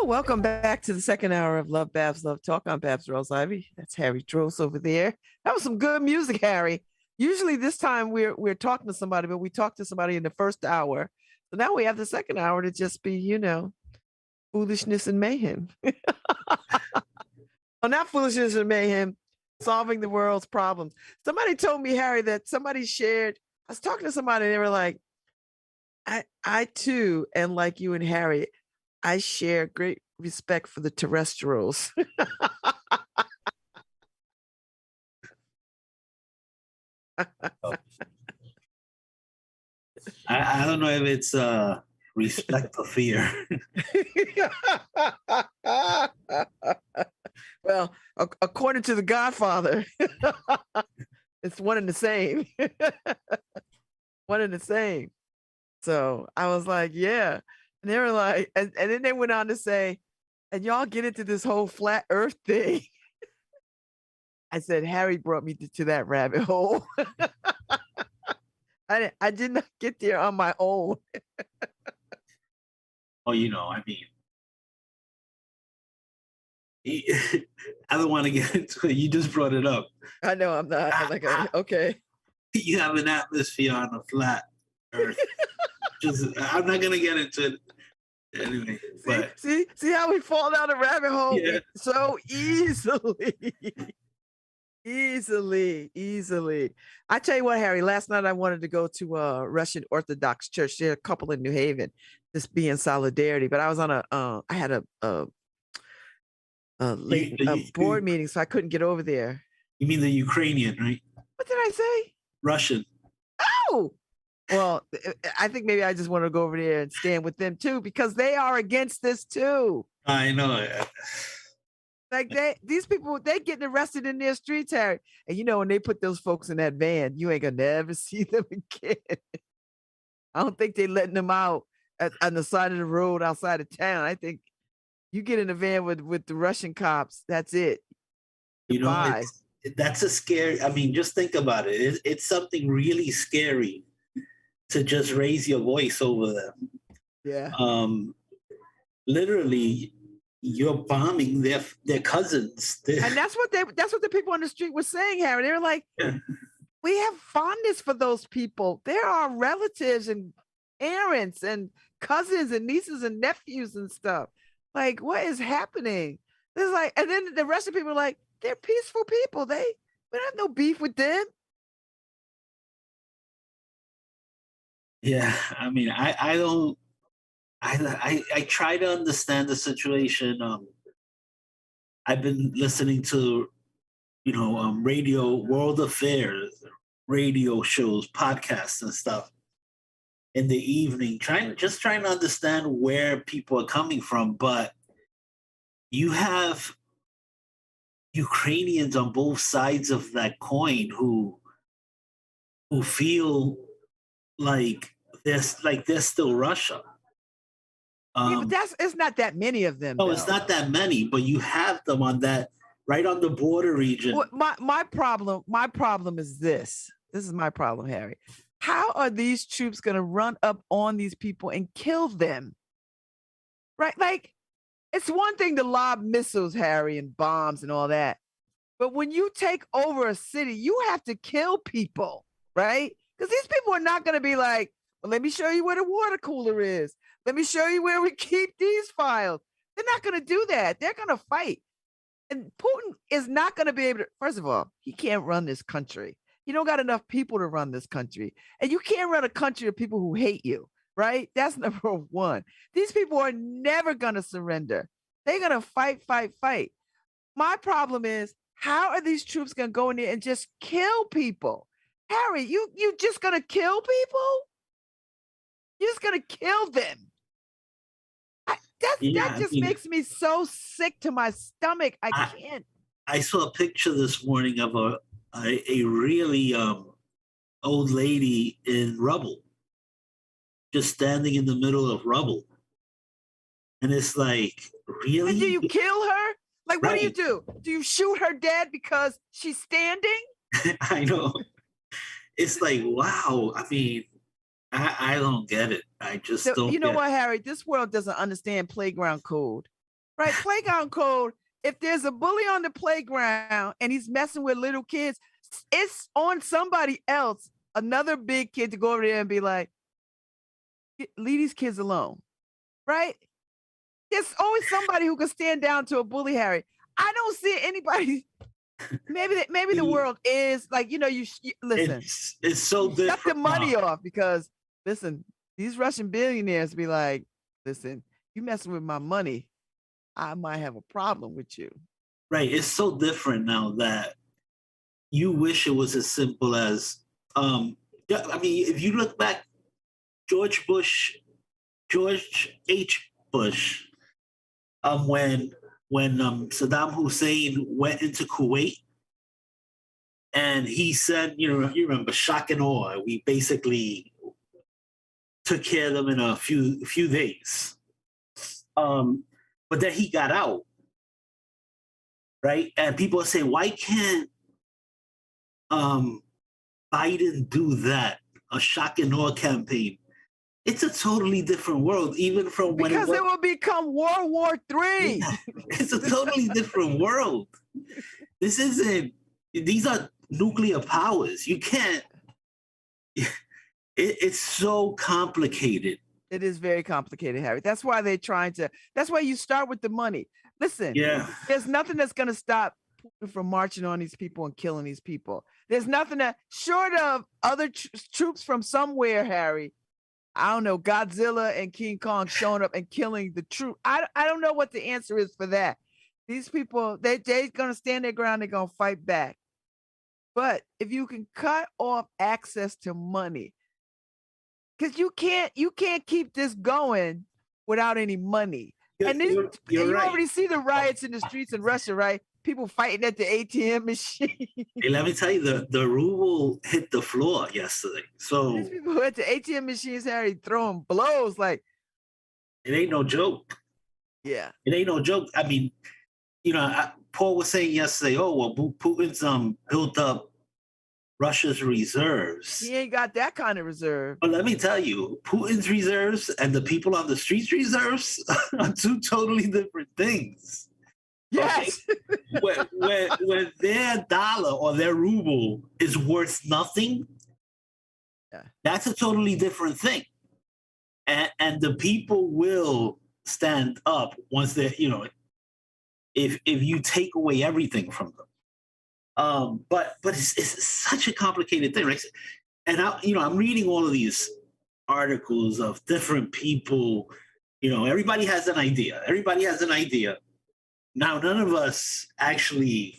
Welcome back to the second hour of LoveBabz, LoveTalk. I'm Babz Rawls-Ivy. That's Harry Dross over there. That was some good music, Harry. Usually this time we're talking to somebody, but we talked to somebody in the first hour. So now we have the second hour to just be, foolishness and mayhem. Well, not foolishness and mayhem, solving the world's problems. Somebody told me, Harry, that somebody shared. I was talking to somebody and they were like, I too, and like you and Harry, I share great respect for the terrestrials. I don't know if it's respect or fear. Well, according to The Godfather, it's one and the same. One and the same. So I was like, yeah. And they were like, and then they went on to say, and y'all get into this whole flat earth thing. I said, Harry brought me to that rabbit hole. I did not get there on my own. Oh, I don't want to get into it. You just brought it up. I know I'm not. I'm like, okay. You have an atmosphere on a flat earth. I'm not gonna get into it anyway. See how we fall down a rabbit hole so easily. Easily. I tell you what, Harry, last night I wanted to go to a Russian Orthodox church. There are a couple in New Haven, just be in solidarity. But I was on I had a late board meeting, so I couldn't get over there. You mean the Ukrainian, right? What did I say? Russian. Oh, well, I think maybe I just want to go over there and stand with them too, because they are against this too. I know. Like these people, they getting arrested in their streets, Harry. And when they put those folks in that van, you ain't gonna never see them again. I don't think they letting them out on the side of the road outside of town. I think you get in a van with the Russian cops, that's it. That's a scary. I mean, just think about it. It's something really scary to just raise your voice over them. Yeah. Literally, you're bombing their cousins. And that's what the people on the street were saying, Harry. They were like, we have fondness for those people. They're our relatives and parents and cousins and nieces and nephews and stuff. Like, what is happening? It's like, and then the rest of the people are like, they're peaceful people. We don't have no beef with them. Yeah, I mean, I don't. I try to understand the situation. I've been listening to, radio, world affairs, radio shows, podcasts, and stuff in the evening, trying to understand where people are coming from. But you have Ukrainians on both sides of that coin who feel like they're still Russia. But it's not that many of them. No, it's not that many, but you have them on that right on the border region. Well, my problem is this. This is my problem, Harry. How are these troops going to run up on these people and kill them? Right? Like, it's one thing to lob missiles, Harry, and bombs and all that. But when you take over a city, you have to kill people, right? Because these people are not going to be like, well, let me show you where the water cooler is. Let me show you where we keep these files. They're not going to do that. They're going to fight. And Putin is not going to be able to, first of all, he can't run this country. He don't got enough people to run this country. And you can't run a country of people who hate you, right? That's number one. These people are never going to surrender. They're going to fight. My problem is, how are these troops going to go in there and just kill people? Harry, you just going to kill people? You're just going to kill them. That just makes me so sick to my stomach. I can't. I saw a picture this morning of a really old lady in rubble, just standing in the middle of rubble. And it's like, really? And do you kill her? Like, what do you do? Do you shoot her dead because she's standing? I know. It's like, wow. I mean, I don't get it. I just don't. You know what, Harry? This world doesn't understand playground code. right? Playground code. If there's a bully on the playground and he's messing with little kids, it's on somebody else, another big kid, to go over there and be like, leave these kids alone, right? There's always somebody who can stand down to a bully, Harry. I don't see anybody. Maybe the world is like, listen. It's so different. Shut the money off, because listen, these Russian billionaires be like, listen, you messing with my money, I might have a problem with you. Right. It's so different now that you wish it was as simple as, I mean, if you look back, George H. Bush, when Saddam Hussein went into Kuwait, and he said, you remember, shock and awe. We basically took care of them in a few days. But then he got out, right? And people are saying, why can't Biden do that? A shock and awe campaign. It's a totally different world, even from when it will become World War III. Yeah, it's a totally different world. These are nuclear powers. You can't, it's so complicated. It is very complicated, Harry. That's why that's why you start with the money. Listen, there's nothing that's going to stop Putin from marching on these people and killing these people. There's nothing that, short of other troops from somewhere, Harry, I don't know, Godzilla and King Kong showing up and killing the troop. I don't know what the answer is for that. These people, they're going to stand their ground. They're going to fight back. But if you can cut off access to money, because you can't keep this going without any money. And then you right. already see the riots in the streets in Russia, right? People fighting at the ATM machine. Hey, let me tell you, the ruble hit the floor yesterday. So these people at the ATM machines, Harry, throwing blows like it ain't no joke. Yeah, it ain't no joke. I mean, Paul was saying yesterday, oh well, Putin's built up Russia's reserves. He ain't got that kind of reserve. But let me tell you, Putin's reserves and the people on the streets reserves are two totally different things. Yes. Okay? when their dollar or their ruble is worth nothing, that's a totally different thing. And the people will stand up once they're, if you take away everything from them. But it's such a complicated thing, right? And I'm reading all of these articles of different people. Everybody has an idea. Now, none of us actually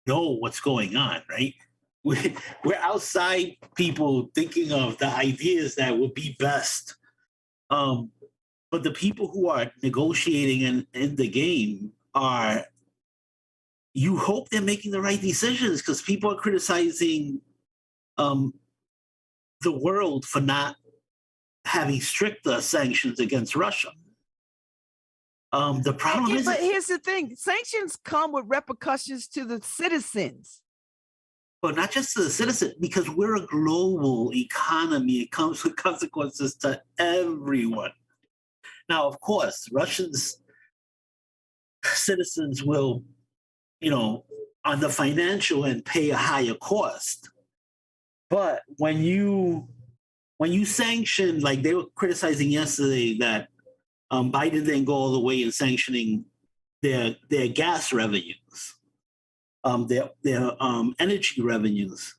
know what's going on, right? We're outside people thinking of the ideas that would be best. But the people who are negotiating in the game you hope they're making the right decisions, because people are criticizing the world for not having stricter sanctions against Russia. The problem is, but here's the thing: sanctions come with repercussions to the citizens. But not just to the citizens, because we're a global economy. It comes with consequences to everyone. Now, of course, Russians citizens will, on the financial end, pay a higher cost. But when you sanction, like they were criticizing yesterday that Biden didn't go all the way in sanctioning their gas revenues, their energy revenues.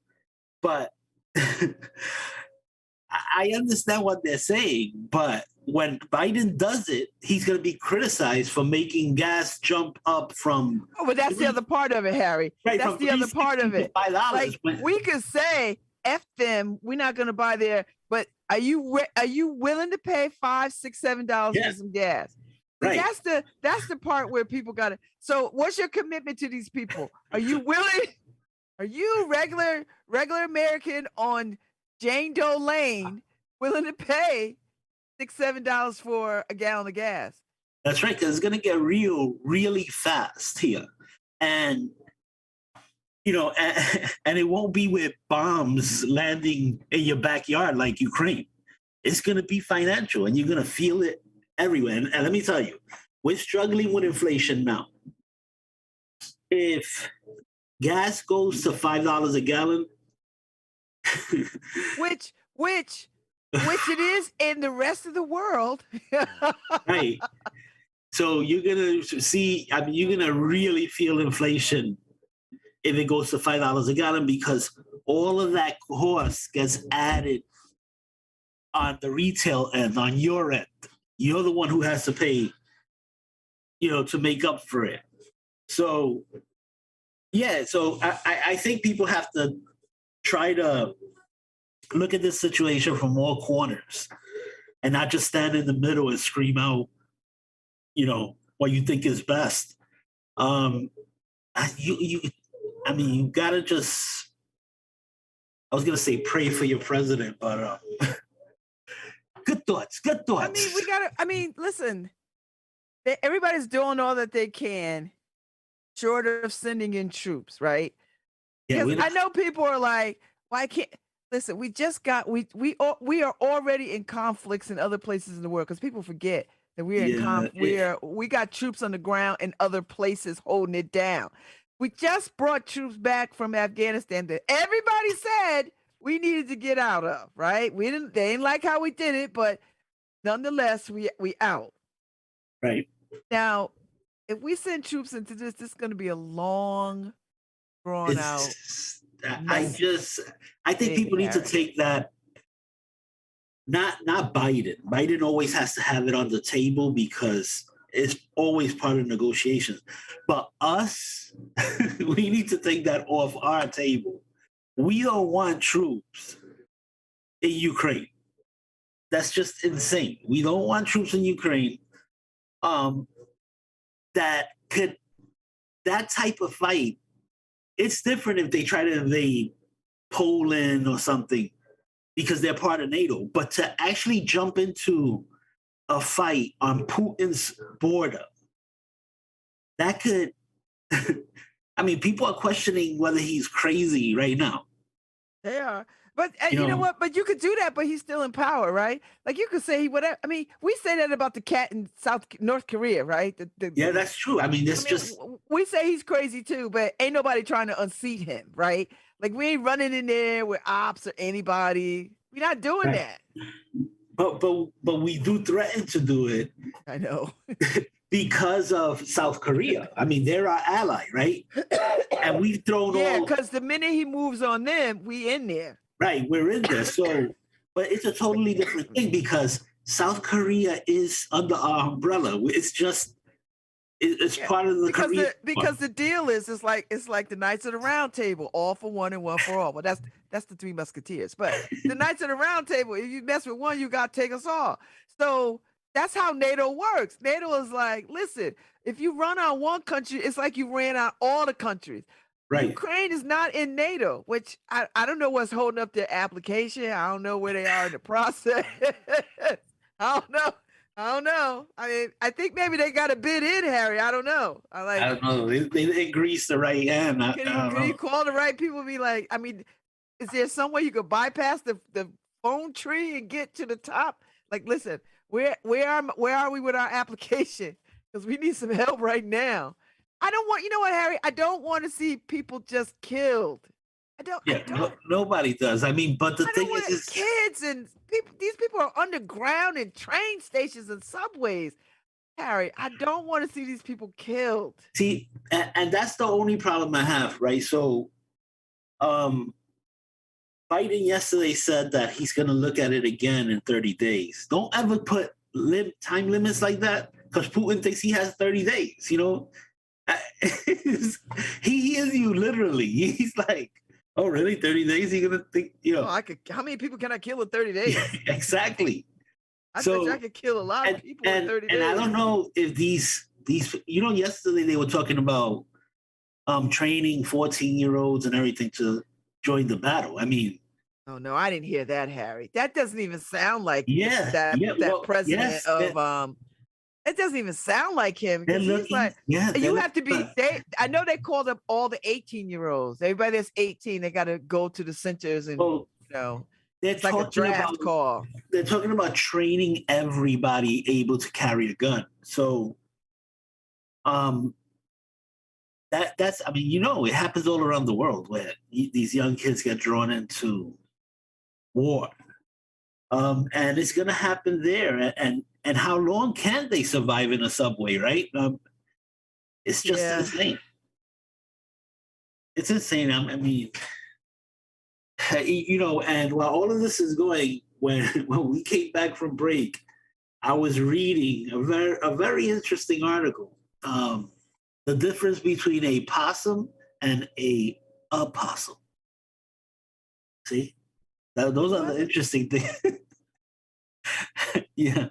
But I understand what they're saying, but when Biden does it, he's going to be criticized for making gas jump up from. Oh, but that's the other part of it, Harry. Right, that's the other part of it. Like, we could say, F them, we're not going to buy there. But are you willing to pay $5, $6, $7 for some gas? Right. That's the part where people got it. So what's your commitment to these people? Are you willing? Are you regular American on Jane Doe Lane willing to pay $6, $7 for a gallon of gas? That's right, because it's going to get real really fast here. And and it won't be with bombs landing in your backyard like Ukraine. It's going to be financial, and you're going to feel it everywhere. And let me tell you, we're struggling with inflation now. If gas goes to $5 a gallon, which it is in the rest of the world. right? So you're gonna see. I mean, you're gonna really feel inflation if it goes to $5 a gallon, because all of that cost gets added on the retail end, on your end. You're the one who has to pay, to make up for it. So, yeah, so I think people have to try to look at this situation from all corners and not just stand in the middle and scream out, what you think is best. You gotta just, I was gonna say pray for your president, but good thoughts. Listen, everybody's doing all that they can, short of sending in troops, right? Yeah, because I know people are like, why can't, listen, we are already in conflicts in other places in the world, because people forget that we got troops on the ground in other places holding it down. We just brought troops back from Afghanistan that everybody said we needed to get out of, right? They didn't like how we did it, but nonetheless, we out. Right. Now, if we send troops into this is going to be a long, drawn out. I think people need to take that. Not Biden. Biden always has to have it on the table because it's always part of negotiations. But us, we need to take that off our table. We don't want troops in Ukraine. That's just insane. We don't want troops in Ukraine. That type of fight, it's different if they try to invade Poland or something because they're part of NATO. But to actually jump into a fight on Putin's border, that could, people are questioning whether he's crazy right now. They are. But you know what? But you could do that, but he's still in power, right? Like you could say whatever. We say that about the cat in North Korea, right? Yeah, that's true. We say he's crazy too, but ain't nobody trying to unseat him, right? Like we ain't running in there with ops or anybody. We're not doing that. But we do threaten to do it. I know. Because of South Korea. They're our ally, right? And we've thrown because the minute he moves on them, we in there. Right, we're in there. So, but it's a totally different thing because South Korea is under our umbrella. It's just, it's part of the Korea. Because the deal is, it's like the Knights of the Round Table, all for one and one for all. Well, that's the Three Musketeers. But the Knights of the Round Table, if you mess with one, you got to take us all. So that's how NATO works. NATO is like, listen, if you run on one country, it's like you ran on all the countries. Right. Ukraine is not in NATO, which I don't know what's holding up their application. I don't know where they are in the process. I don't know. I think maybe they got a bid in, Harry. I don't know. I don't know. They didn't grease the right hand. Can you call the right people? Be like, is there some way you could bypass the phone tree and get to the top? Like, listen, where are we with our application? Because we need some help right now. I don't want, you know what, Harry? I don't want to see people just killed. Nobody does. But the thing is kids and people. These people are underground in train stations and subways. Harry, I don't want to see these people killed. See, and that's the only problem I have, right? So, Biden yesterday said that he's going to look at it again in 30 days. Don't ever put time limits like that because Putin thinks he has 30 days, he hears you literally. He's like, oh, really? 30 days? You're going to think, how many people can I kill in 30 days? Exactly. I bet I could kill a lot of people in 30 days. And I don't know if these, yesterday they were talking about training 14-year-olds and everything to join the battle. Oh, no, I didn't hear that, Harry. That doesn't even sound like that president of it doesn't even sound like him. He's like, you have to be. I know they called up all the 18-year-olds. Everybody that's 18, they got to go to the centers and it's like a draft call. They're talking about training everybody able to carry a gun. So Um, that's I mean, it happens all around the world where these young kids get drawn into war. And it's going to happen there. And how long can they survive in a subway, right? It's just Yeah. insane. It's insane. I mean, and while all of this is going, when we came back from break, I was reading a very interesting article. The difference between a possum and a opossum. See, those are the interesting things. Yeah,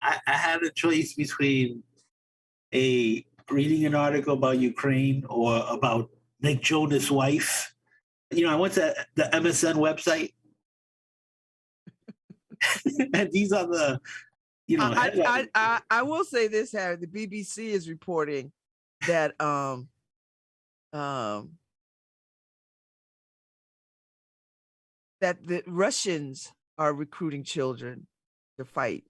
I had a choice between reading an article about Ukraine or about Nick Jonas' wife. I went to the MSN website, and these are the, I will say this, Harry. The BBC is reporting that that the Russians are recruiting children to fight,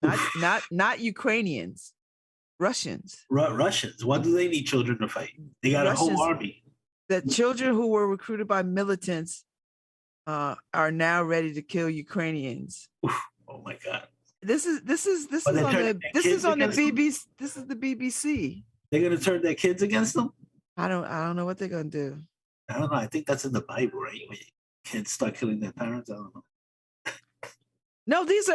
not Ukrainians, Russians. Russians. What do they need children to fight? They got Russians, a whole army. The children who were recruited by militants are now ready to kill Ukrainians. Oof, oh my God! This is on the BBC. This is the BBC. They're gonna turn their kids against them. I don't know what they're gonna do. I don't know. I think that's in the Bible, right? When kids start killing their parents. I don't know. No, these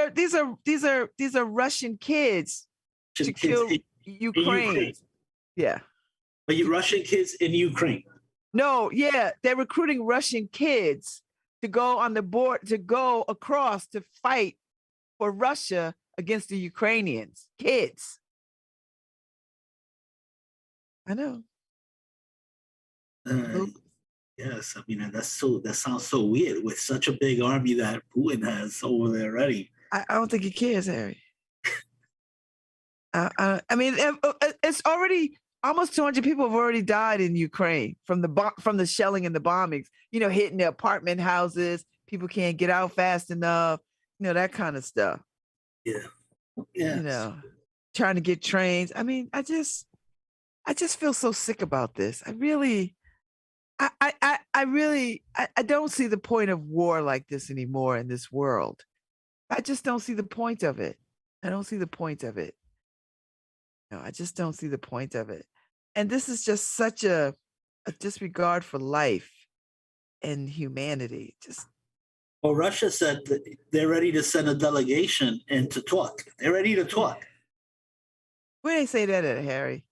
are Russian kids to kill Ukraine. Yeah. But Russian kids in Ukraine. No, yeah, they're recruiting Russian kids to go on the board, to go across to fight for Russia against the Ukrainians. Kids. I know. Yes, I mean that sounds so weird with such a big army that Putin has over there already. I don't think he cares, Harry. I mean, it's already almost 200 people have already died in Ukraine from the shelling and the bombings. Hitting the apartment houses. People can't get out fast enough. That kind of stuff. Yeah. Yeah. Trying to get trains. I mean, I just feel so sick about this. I really don't see the point of war like this anymore in this world. I just don't see the point of it. I don't see the point of it. No, I just don't see the point of it. And this is just such a disregard for life and humanity. Well, Russia said that they're ready to send a delegation in to talk. They're ready to talk. When they say that, Harry?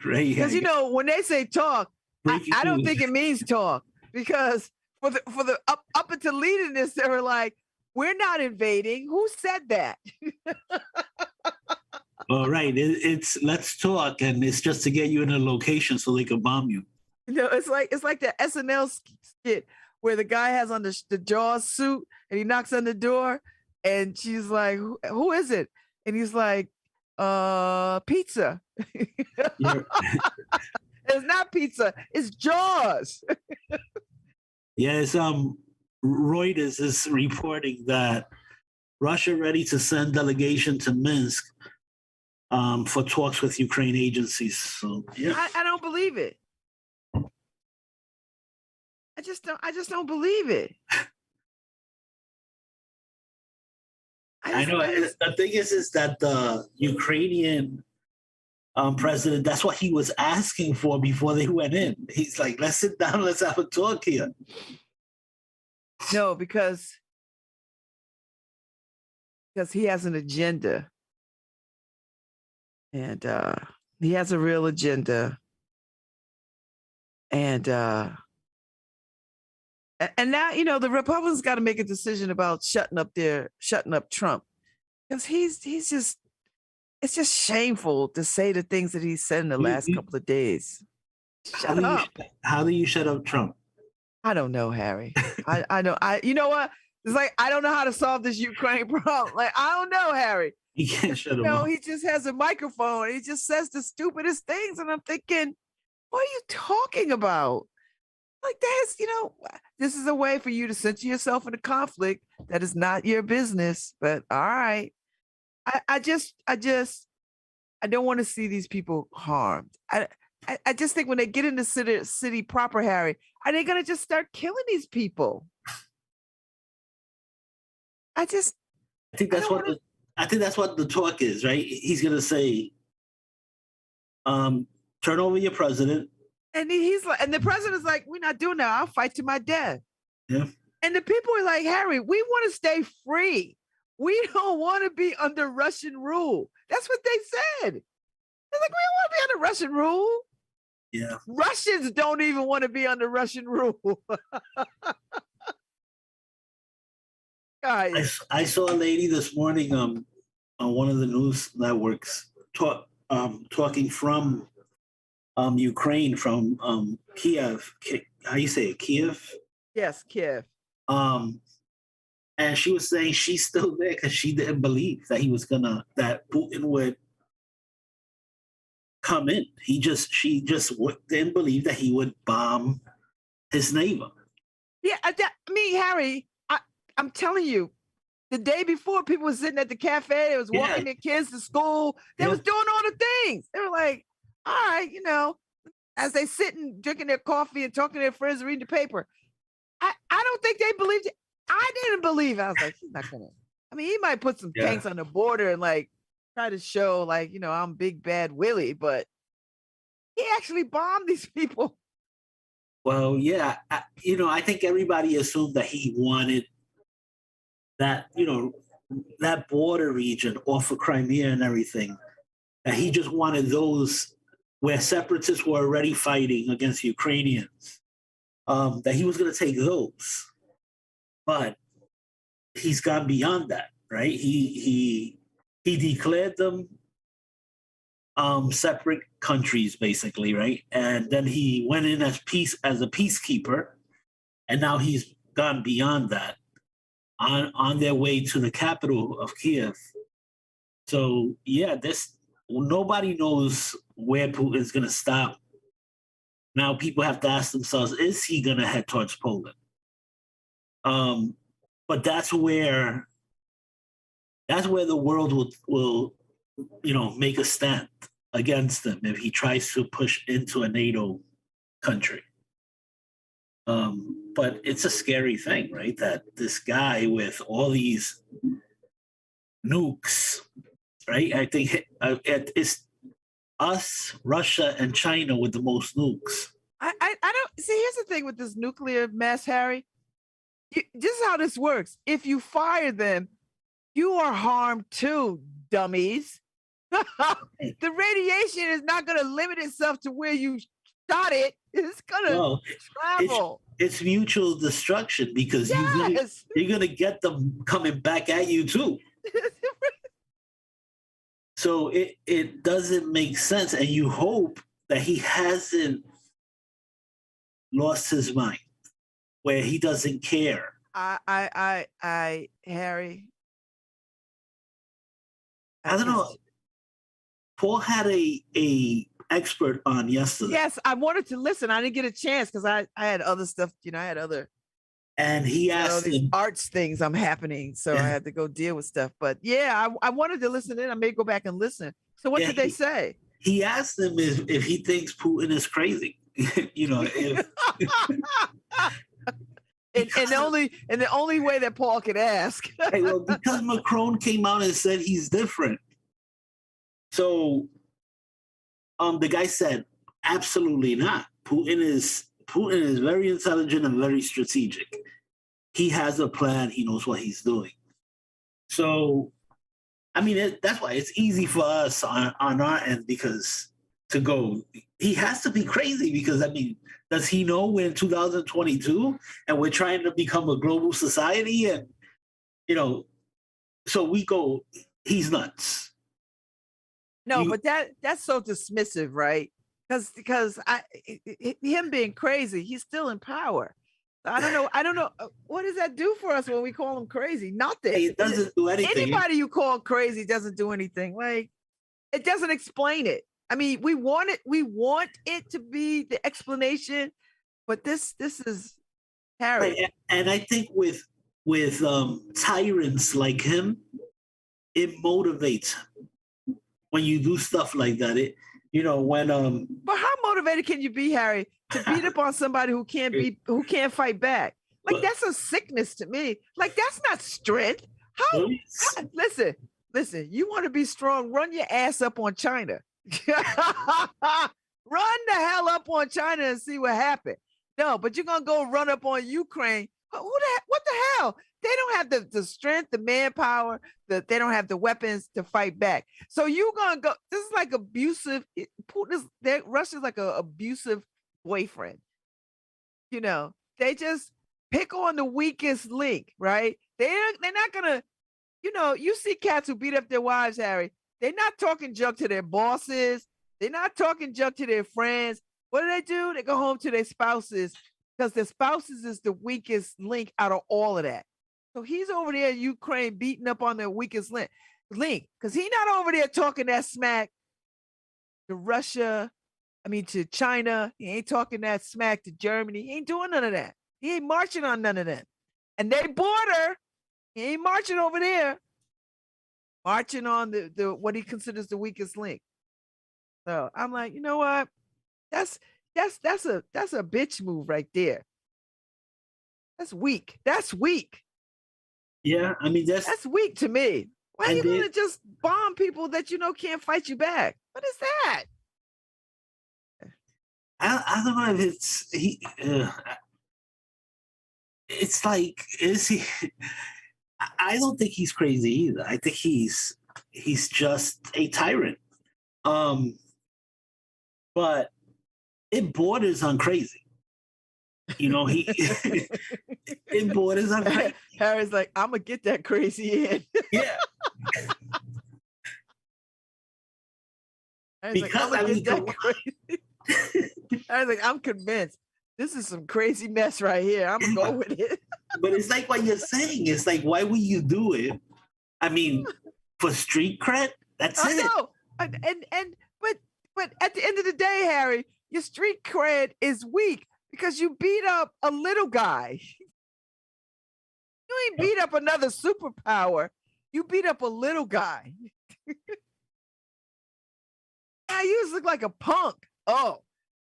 Right. Because when they say talk, I don't think it means talk. Because for the up until leading this, they were like, "We're not invading." Who said that? All right, it's let's talk, and it's just to get you in a location so they can bomb you. It's like the SNL skit where the guy has on the Jaws suit and he knocks on the door, and she's like, "Who is it?" And he's like, "Pizza." It's not pizza. It's Jaws. Yes, Reuters is reporting that Russia ready to send delegation to Minsk for talks with Ukraine agencies. So yeah, I don't believe it. I just don't believe it. I know. The thing is that the Ukrainian president, that's what he was asking for before they went in. He's like, let's sit down, let's have a talk here. No, because he has an agenda. And he has a real agenda. And now, the Republicans got to make a decision about shutting up Trump. Because it's just shameful to say the things that he said in the last couple of days. Shut up. How do you shut up Trump? I don't know, Harry. I know. You know what? It's like, I don't know how to solve this Ukraine problem. Like, I don't know, Harry. He can't shut him up. He just has a microphone. He just says the stupidest things. And I'm thinking, what are you talking about? Like, this is a way for you to censor yourself in a conflict that is not your business. But all right. I just I don't want to see these people harmed. I just think when they get into city proper, Harry, are they going to just start killing these people? I just, I think I that's don't what want to. I think that's what the talk is, right? He's gonna say, turn over your president. And he's like, and the president's like, we're not doing that. I'll fight to my death. Yeah. And the people are like, Harry, we want to stay free. We don't want to be under Russian rule. That's what they said. They're like, we don't want to be under Russian rule. Yeah. Russians don't even want to be under Russian rule. Guys. I saw a lady this morning on one of the news networks talking from Ukraine, from Kiev. How you say it? Kiev? Yes, Kiev. And she was saying she's still there because she didn't believe that that Putin would come in. She just didn't believe that he would bomb his neighbor. Yeah, Harry, I'm telling you, the day before, people were sitting at the cafe. They was walking their kids to school. They was doing all the things. They were like, all right, as they sitting, drinking their coffee and talking to their friends, reading the paper. I don't think they believed it. I didn't believe it. I was like, he's not gonna. I mean, he might put some tanks on the border and like try to show like, I'm Big Bad Willie, but he actually bombed these people. Well, yeah, I think everybody assumed that he wanted that, that border region off of Crimea and everything, that he just wanted those where separatists were already fighting against Ukrainians, that he was going to take those. But he's gone beyond that, right? He declared them separate countries, basically, right? And then he went in as a peacekeeper, and now he's gone beyond that on their way to the capital of Kiev. So yeah, nobody knows where Putin's going to stop. Now people have to ask themselves: is he going to head towards Poland? But that's where the world will make a stand against him if he tries to push into a NATO country. But it's a scary thing, right? That this guy with all these nukes, right? I think it's us, Russia, and China with the most nukes. I don't see. Here's the thing with this nuclear mess, Harry. This is how this works. If you fire them, you are harmed too, dummies. The radiation is not going to limit itself to where you shot it. It's going to travel. It's mutual destruction because you're going to get them coming back at you too. So it doesn't make sense. And you hope that he hasn't lost his mind, where he doesn't care. Harry. I don't know. Paul had a expert on yesterday. Yes, I wanted to listen. I didn't get a chance because I had other stuff. I had other. And he asked these arts things happening, so I had to go deal with stuff. But yeah, I wanted to listen in. I may go back and listen. So what did they say? He asked him if he thinks Putin is crazy. If, and the only way that Paul could ask. Because Macron came out and said he's different. So the guy said, absolutely not. Putin is very intelligent and very strategic. He has a plan. He knows what he's doing. So, I mean, that's why it's easy for us on our end because to go, he has to be crazy because, I mean, does he know we're in 2022 and we're trying to become a global society? And, so we go, he's nuts. No, but that's so dismissive, right? Because him being crazy, he's still in power. I don't know. What does that do for us when we call him crazy? Nothing. It doesn't do anything. Anybody you call crazy doesn't do anything. Like, it doesn't explain it. I mean, we want it to be the explanation, but this is Harry. Right. And I think with tyrants like him, it motivates him. when you do stuff like that. It, you know, when But how motivated can you be, Harry, to beat up on somebody who can't fight back? Like, that's a sickness to me. Like, that's not strength. How listen, you want to be strong, run your ass up on China. Run the hell up on China and see what happened. No, but you're gonna go run up on Ukraine. What the hell? They don't have the strength, the manpower, they don't have the weapons to fight back. So you gonna go. This is like abusive. Russia's like an abusive boyfriend. You know, they just pick on the weakest link, right? They're not gonna, you know, you see cats who beat up their wives, Harry. They're not talking junk to their bosses. They're not talking junk to their friends. What do? They go home to their spouses because their spouses is the weakest link out of all of that. So he's over there in Ukraine beating up on the weakest link because he's not over there talking that smack to Russia. I mean, to China. He ain't talking that smack to Germany. He ain't doing none of that. He ain't marching on none of that. And they border. He ain't marching over there. Marching on the what he considers the weakest link. So I'm like, you know what? That's a bitch move right there. That's weak. That's weak. Yeah, I mean that's weak to me. Why are you gonna just bomb people that you know can't fight you back? What is that? I don't know if it's it's like, is he? I don't think he's crazy either. I think he's just a tyrant. But it borders on crazy. You know, it borders on crazy. Harry's like, I'm gonna get that crazy in. Yeah. Because like, I was like, I'm convinced. This is some crazy mess right here. I'm gonna go with it. But it's like what you're saying. It's like, why would you do it? I mean, for street cred, that's it. No, but at the end of the day, Harry, your street cred is weak because you beat up a little guy. You ain't beat up another superpower. You beat up a little guy. Yeah, you just look like a punk. Oh,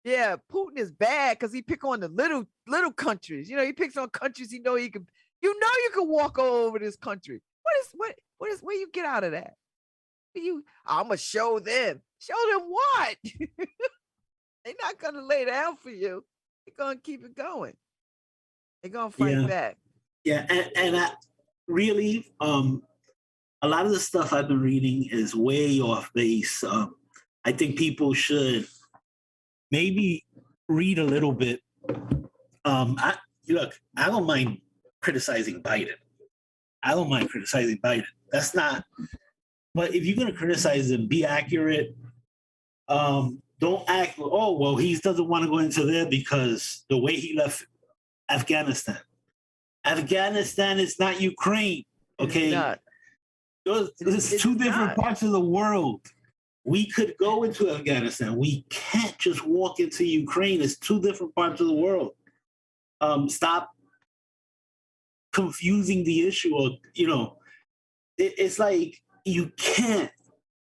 yeah, Putin is bad because he pick on the little countries. You know, he picks on countries he know he can. You know, you can walk all over this country. Where you get out of that? I'm gonna show them. Show them what? They're not gonna lay down for you. They're gonna keep it going. They're gonna fight back. Yeah, and I really, a lot of the stuff I've been reading is way off base. I think people should maybe read a little bit. I don't mind criticizing Biden. That's not. But if you're going to criticize him, be accurate. Don't act, oh, well, he doesn't want to go into there because the way he left Afghanistan. Afghanistan is not Ukraine, okay? It's two different parts of the world. We could go into Afghanistan. We can't just walk into Ukraine. It's two different parts of the world. Stop confusing the issue. Or, you know, it's like you can't.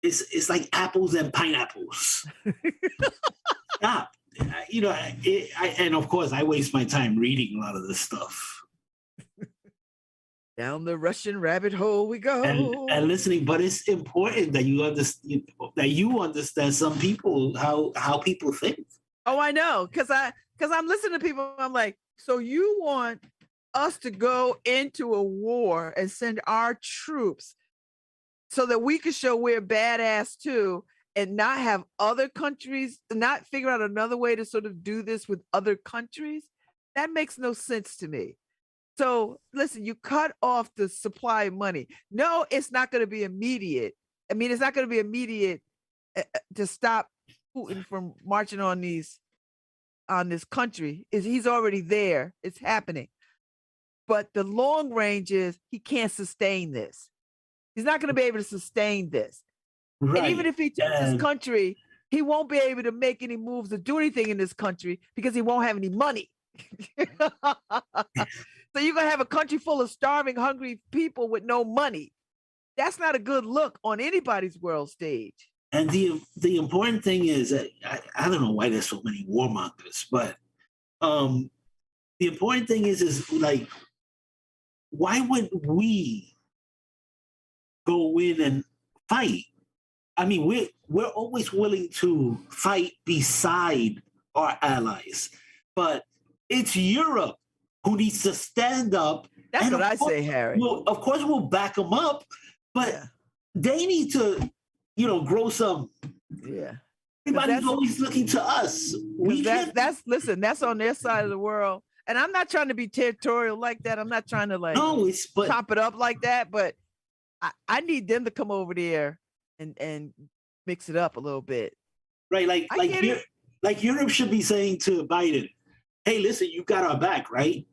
It's like apples and pineapples. Stop. You know, and of course, I waste my time reading a lot of this stuff. Down the Russian rabbit hole we go. And listening, but it's important that you understand some people, how people think. Oh, I know, because I'm listening to people. I'm like, so you want us to go into a war and send our troops so that we can show we're badass too, and not have other countries, not figure out another way to sort of do this with other countries? That makes no sense to me. So listen, you cut off the supply of money. No, it's not going to be immediate. I mean, it's not going to be immediate to stop Putin from marching on this country. He's already there. It's happening. But the long range is he can't sustain this. He's not going to be able to sustain this. Right. And even if he takes this country, he won't be able to make any moves or do anything in this country because he won't have any money. So you're going to have a country full of starving, hungry people with no money. That's not a good look on anybody's world stage. And the important thing is that I don't know why there's so many warmongers, but the important thing is like, why would we go in and fight? I mean, we're always willing to fight beside our allies, but it's Europe who needs to stand up. That's what I say, Harry. Of course, we'll back them up, but they need to, grow some. Yeah. Everybody's always looking to us. That's on their side of the world. And I'm not trying to be territorial like that. I'm not trying to chop it up like that, but I need them to come over there and mix it up a little bit. Right. Like Europe should be saying to Biden, hey, listen, you got our back, right?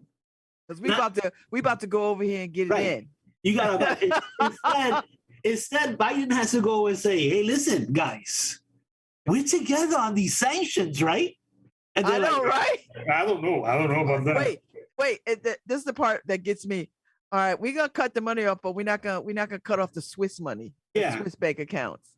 Because we about to go over here and get it in. You got our back. Instead, Biden has to go and say, hey, listen, guys, we're together on these sanctions, right? And I know, right? I don't know about that. Wait. This is the part that gets me. All right, we're gonna cut the money off, but we're not gonna cut off the Swiss money, the Swiss bank accounts.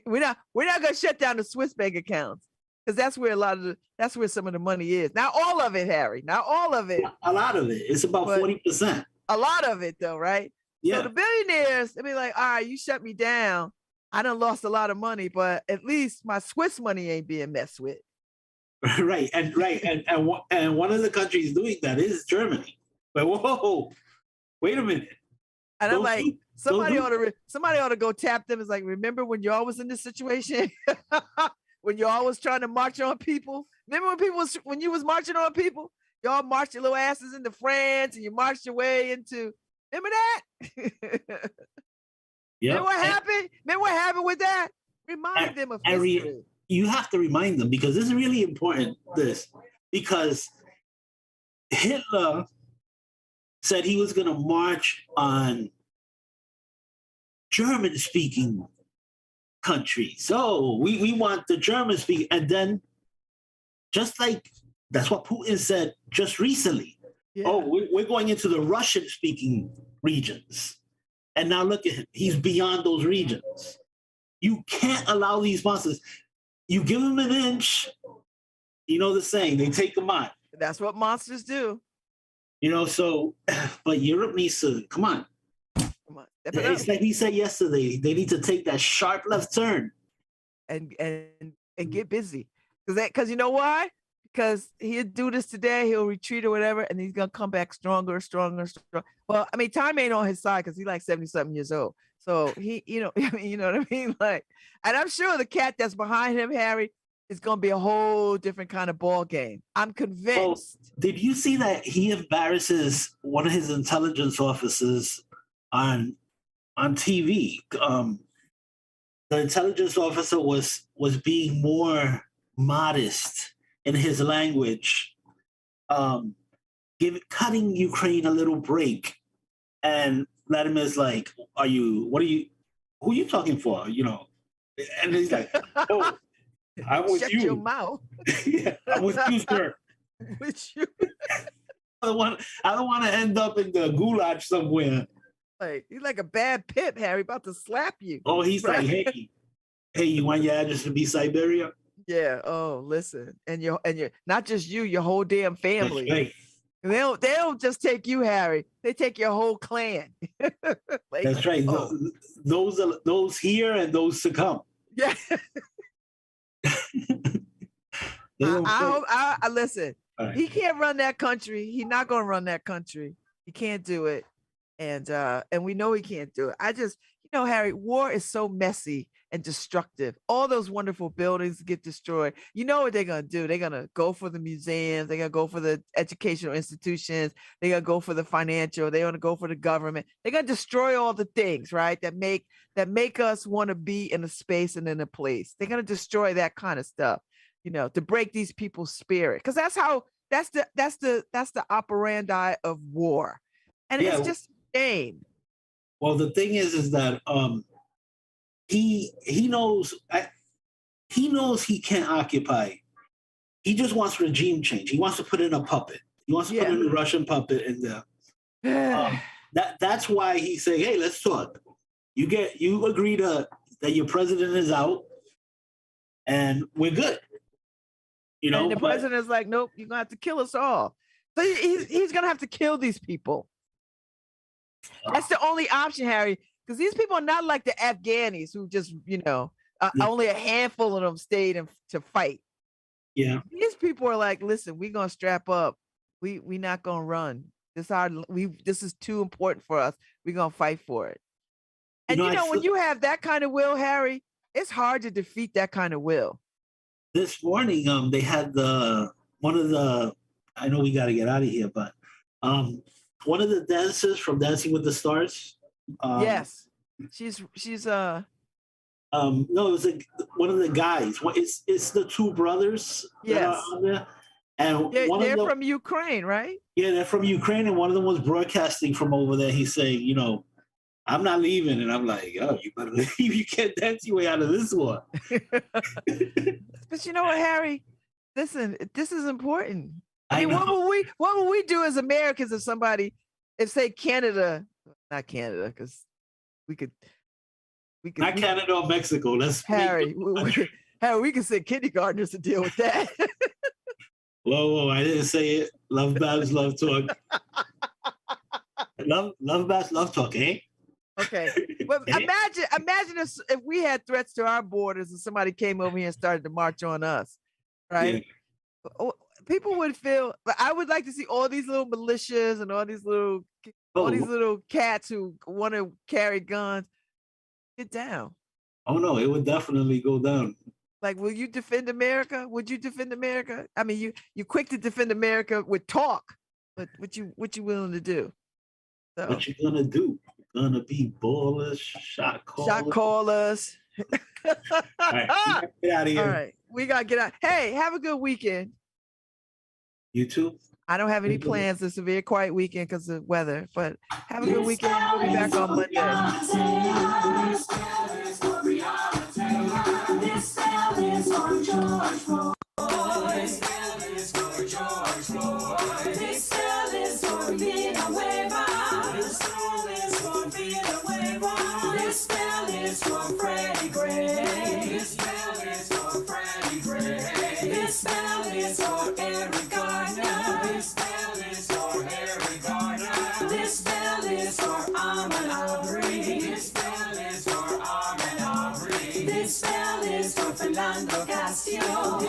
we're not gonna shut down the Swiss bank accounts because that's where some of the money is. Not all of it, Harry. Not all of it. A lot of it. It's about 40%. A lot of it, though, right? Yeah. So the billionaires, they be like, all right, you shut me down. I done lost a lot of money, but at least my Swiss money ain't being messed with. Right. And one of the countries doing that is Germany. But whoa, wait a minute. And I'm like, somebody ought to go tap them. It's like, remember when y'all was in this situation? When y'all was trying to march on people? Remember when you was marching on people? Y'all marched your little asses into France and you marched your way into, remember that? Yeah. Remember what happened with that? Remind them of history. You have to remind them because this is really important, because Hitler said he was going to march on German-speaking countries. So we want the German-speaking. And then just like, that's what Putin said just recently. Yeah. Oh, we're going into the Russian-speaking regions. And now look at him. He's beyond those regions. You can't allow these monsters. You give them an inch, you know the saying, they take them on. That's what monsters do. But Europe needs to, come on. It's like we said yesterday, they need to take that sharp left turn. And get busy. Because you know why? Because he'll do this today, he'll retreat or whatever, and he's going to come back stronger. Well, I mean, time ain't on his side because he's like 70-something years old. So he, you know what I mean? Like, and I'm sure the cat that's behind him, Harry, is going to be a whole different kind of ball game. I'm convinced. Well, did you see that he embarrasses one of his intelligence officers on TV? The intelligence officer was being more modest in his language, cutting Ukraine a little break, and Vladimir's like, who are you talking for? And he's like, oh, I'm with Shut you. your mouth. Yeah, I'm with you, sir. With you. I don't want to end up in the gulag somewhere. Like, he's like a bad pip, Harry, about to slap you. Oh, he's like, hey, you want your address to be Siberia? Yeah. Oh, listen, and you're not just you, your whole damn family. Right. They don't just take you, Harry. They take your whole clan. Like, that's right. Oh. Those here and those to come. Yeah. I listen. Right. He can't run that country. He's not going to run that country. He can't do it, and we know he can't do it. I just, Harry, war is so messy and destructive. All those wonderful buildings get destroyed. You know what they're going to do? They're going to go for the museums. They're going to go for the educational institutions. They're going to go for the financial. They're going to go for the government. They're going to destroy all the things, right? That make us want to be in a space and in a place. They're going to destroy that kind of stuff, to break these people's spirit. Because that's the operandi of war. And it's just a shame. Well, the thing is that he knows he can't occupy. He just wants regime change. He wants to put in a puppet. He wants to put in a Russian puppet in there. That's why he say, "Hey, let's talk. You agree to that your president is out, and we're good. You know, and the president is like, nope, you're gonna have to kill us all. So he's gonna have to kill these people. That's the only option, Harry, because these people are not like the Afghanis who just, only a handful of them stayed to fight. Yeah. These people are like, listen, we're gonna strap up. We not gonna run. This is too important for us. We're gonna fight for it. And when you have that kind of will, Harry, it's hard to defeat that kind of will. This morning, they had I know we got to get out of here, but one of the dancers from Dancing with the Stars. Yes, she's no, it was one of the guys. It's the two brothers. Yes, that are on there. And they're from Ukraine, right? Yeah, they're from Ukraine, and one of them was broadcasting from over there. He's saying, I'm not leaving, and I'm like, oh, you better leave. You can't dance your way out of this one. But you know what, Harry? Listen, this is important. I mean, what would we do as Americans if say Canada, not Canada, because we could not Canada or Mexico. That's Harry. Harry, we can send kindergartners to deal with that. Whoa! I didn't say it. LoveBabz, LoveTalk. LoveBabz, LoveTalk, eh? Okay. Well, imagine if we had threats to our borders and somebody came over here and started to march on us, right? Yeah. People would feel. I would like to see all these little militias and all these little cats who want to carry guns get down. Oh no, it would definitely go down. Like, will you defend America? Would you defend America? I mean, you quick to defend America with talk, but what you willing to do? So, what you gonna do? You're gonna be ballers, shot callers. All right, get out of here. All right, we gotta get out. Hey, have a good weekend. You too. I don't have any plans this severe quiet weekend because of weather, but have a good weekend. We'll be back on Monday. This spell is for George Floyd. This spell is for George Floyd. This spell is for Villanueva. This spell is for Villanueva. This spell is for Freddie Gray. This spell is for Freddie Gray. This spell is for Eric Gardner. This spell is for Eric Gardner. This spell is for Ahmaud Arbery. This spell is for Ahmaud Arbery. This spell is for Fernando Castillo.